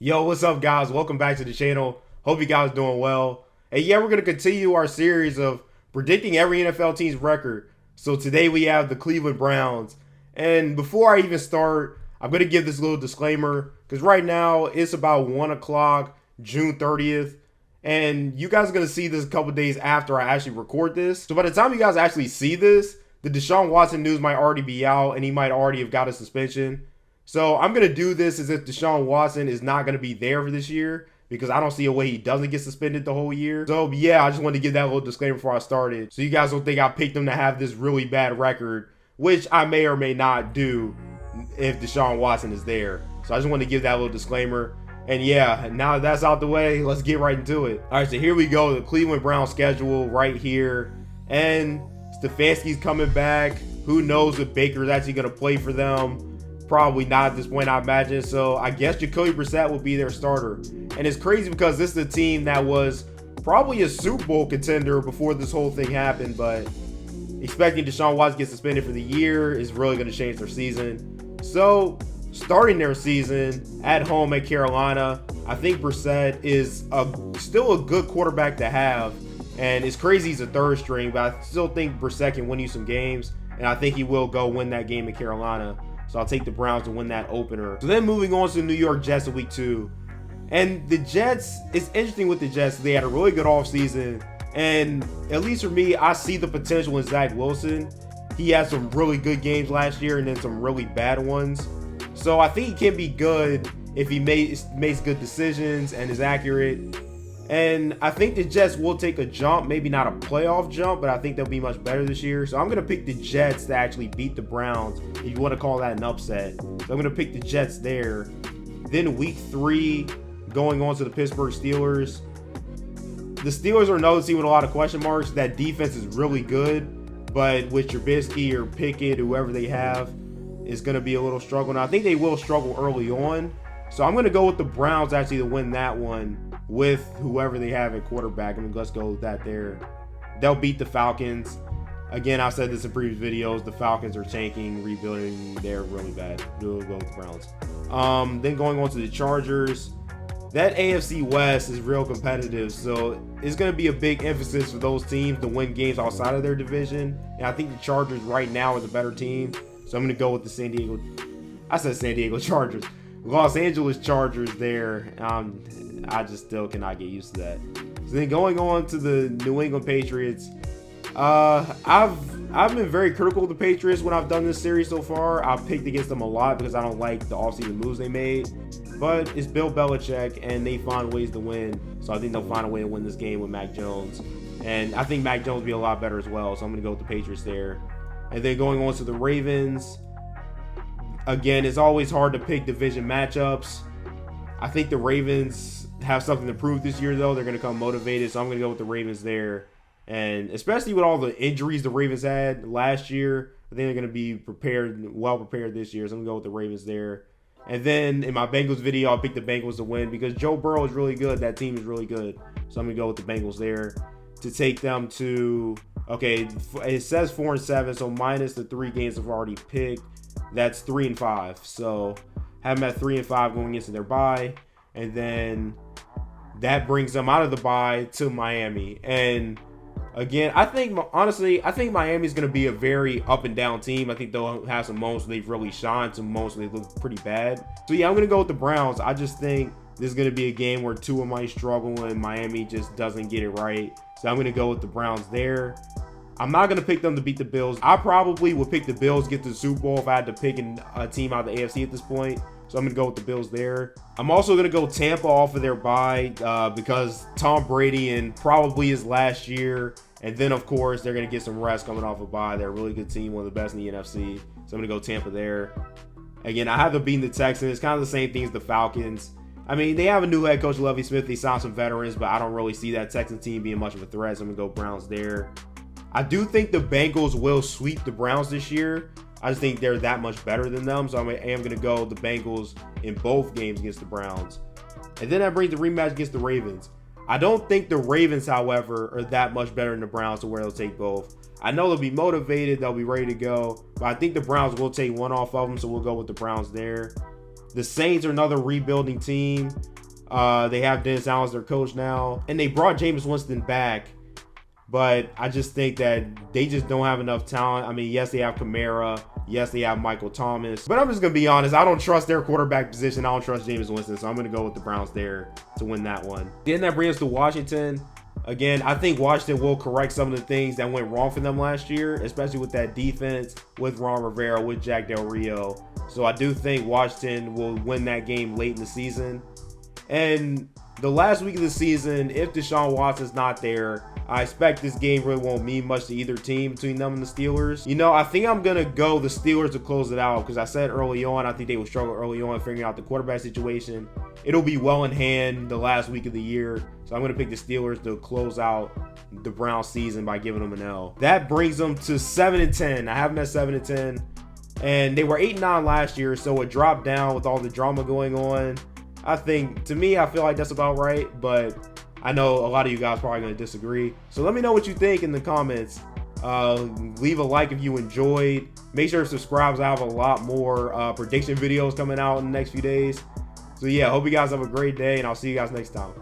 Yo, what's up, guys? Welcome back to the channel. Hope you guys doing well. And yeah, we're going to continue our series of predicting every NFL team's record. So today we have the Cleveland Browns. And before I even start, I'm going to give this little disclaimer because right now it's about 1 o'clock, June 30th. And you guys are going to see this a couple days after I actually record this. So by the time you guys actually see this, the Deshaun Watson news might already be out and he might already have got a suspension. So I'm going to do this as if Deshaun Watson is not going to be there for this year because I don't see a way he doesn't get suspended the whole year. So yeah, I just wanted to give that little disclaimer before I started. So you guys don't think I picked him to have this really bad record, which I may or may not do if Deshaun Watson is there. So I just wanted to give that little disclaimer. And yeah, now that that's out the way, let's get right into it. All right, so here we go. The Cleveland Browns schedule right here. And Stefanski's coming back. Who knows if Baker's actually going to play for them. Probably not at this point, I imagine. So I guess Jacoby Brissett will be their starter. And it's crazy because this is a team that was probably a Super Bowl contender before this whole thing happened. But expecting Deshaun Watson to get suspended for the year is really going to change their season. So starting their season at home at Carolina, I think Brissett is still a good quarterback to have. And it's crazy he's a third string, but I still think Brissett can win you some games. And I think he will go win that game in Carolina. So I'll take the Browns to win that opener. So then moving on to the New York Jets in week 2. And the Jets, it's interesting with the Jets. They had a really good offseason. And at least for me, I see the potential in Zach Wilson. He had some really good games last year and then some really bad ones. So I think he can be good if he makes good decisions and is accurate. And I think the Jets will take a jump, maybe not a playoff jump, but I think they'll be much better this year. So I'm going to pick the Jets to actually beat the Browns, if you want to call that an upset. So I'm going to pick the Jets there. Then week 3, going on to the Pittsburgh Steelers. The Steelers are another team with a lot of question marks. That defense is really good, but with Trubisky or Pickett, whoever they have, is going to be a little struggle. Now, I think they will struggle early on. So I'm going to go with the Browns actually to win that one with whoever they have at quarterback. I mean, let's go with that there. They'll beat the Falcons. Again, I've said this in previous videos. The Falcons are tanking, rebuilding. They're really bad. We'll go with the Browns. Then going on to the Chargers. That AFC West is real competitive. So it's going to be a big emphasis for those teams to win games outside of their division. And I think the Chargers right now are the better team. So I'm going to go with the San Diego Chargers. Los Angeles Chargers there. I just still cannot get used to that. So then going on to the New England Patriots. I've been very critical of the Patriots when I've done this series so far. I've picked against them a lot because I don't like the offseason moves they made. But it's Bill Belichick and they find ways to win. So I think they'll find a way to win this game with Mac Jones. And I think Mac Jones will be a lot better as well. So I'm going to go with the Patriots there. And then going on to the Ravens. Again, it's always hard to pick division matchups. I think the Ravens have something to prove this year, though. They're going to come motivated, so I'm going to go with the Ravens there. And especially with all the injuries the Ravens had last year, I think they're going to be well prepared this year. So I'm going to go with the Ravens there. And then in my Bengals video, I'll pick the Bengals to win because Joe Burrow is really good. That team is really good. So I'm going to go with the Bengals there to take them to, okay, it says 4-7, so minus the 3 games I've already picked. That's 3-5. So have them at 3-5 going into their bye. And then that brings them out of the bye to Miami. And again, I think Miami's going to be a very up and down team. I think they'll have some moments where they've really shined, some moments where they look pretty bad. So yeah, I'm going to go with the Browns. I just think this is going to be a game where Tua might struggle and Miami just doesn't get it right. So I'm going to go with the Browns there. I'm not going to pick them to beat the Bills. I probably would pick the Bills, get to the Super Bowl if I had to pick a team out of the AFC at this point. So I'm going to go with the Bills there. I'm also going to go Tampa off of their bye because Tom Brady and probably his last year. And then, of course, they're going to get some rest coming off a bye. They're a really good team, one of the best in the NFC. So I'm going to go Tampa there. Again, I have them beating the Texans. It's kind of the same thing as the Falcons. I mean, they have a new head coach, Lovie Smith. They signed some veterans, but I don't really see that Texans team being much of a threat. So I'm going to go Browns there. I do think the Bengals will sweep the Browns this year. I just think they're that much better than them. So I am going to go the Bengals in both games against the Browns. And then that brings the rematch against the Ravens. I don't think the Ravens, however, are that much better than the Browns to where they'll take both. I know they'll be motivated. They'll be ready to go. But I think the Browns will take one off of them. So we'll go with the Browns there. The Saints are another rebuilding team. They have Dennis Allen as their coach now, and they brought Jameis Winston back. But I just think that they just don't have enough talent. I mean, yes, they have Kamara. Yes, they have Michael Thomas. But I'm just going to be honest. I don't trust their quarterback position. I don't trust Jameis Winston. So I'm going to go with the Browns there to win that one. Then that brings us to Washington. Again, I think Washington will correct some of the things that went wrong for them last year, especially with that defense, with Ron Rivera, with Jack Del Rio. So I do think Washington will win that game late in the season. And the last week of the season, if Deshaun Watson's not there, I expect this game really won't mean much to either team between them and the Steelers. You know, I think I'm going to go the Steelers to close it out because I said early on, I think they will struggle early on figuring out the quarterback situation. It'll be well in hand the last week of the year. So I'm going to pick the Steelers to close out the Browns season by giving them an L. That brings them to 7-10. I have them at 7-10. And they were 8-9 last year, so it dropped down with all the drama going on. I think, to me, I feel like that's about right, but I know a lot of you guys probably going to disagree. So let me know what you think in the comments. Leave a like if you enjoyed. Make sure to subscribe. I have a lot more prediction videos coming out in the next few days. So yeah, hope you guys have a great day, and I'll see you guys next time.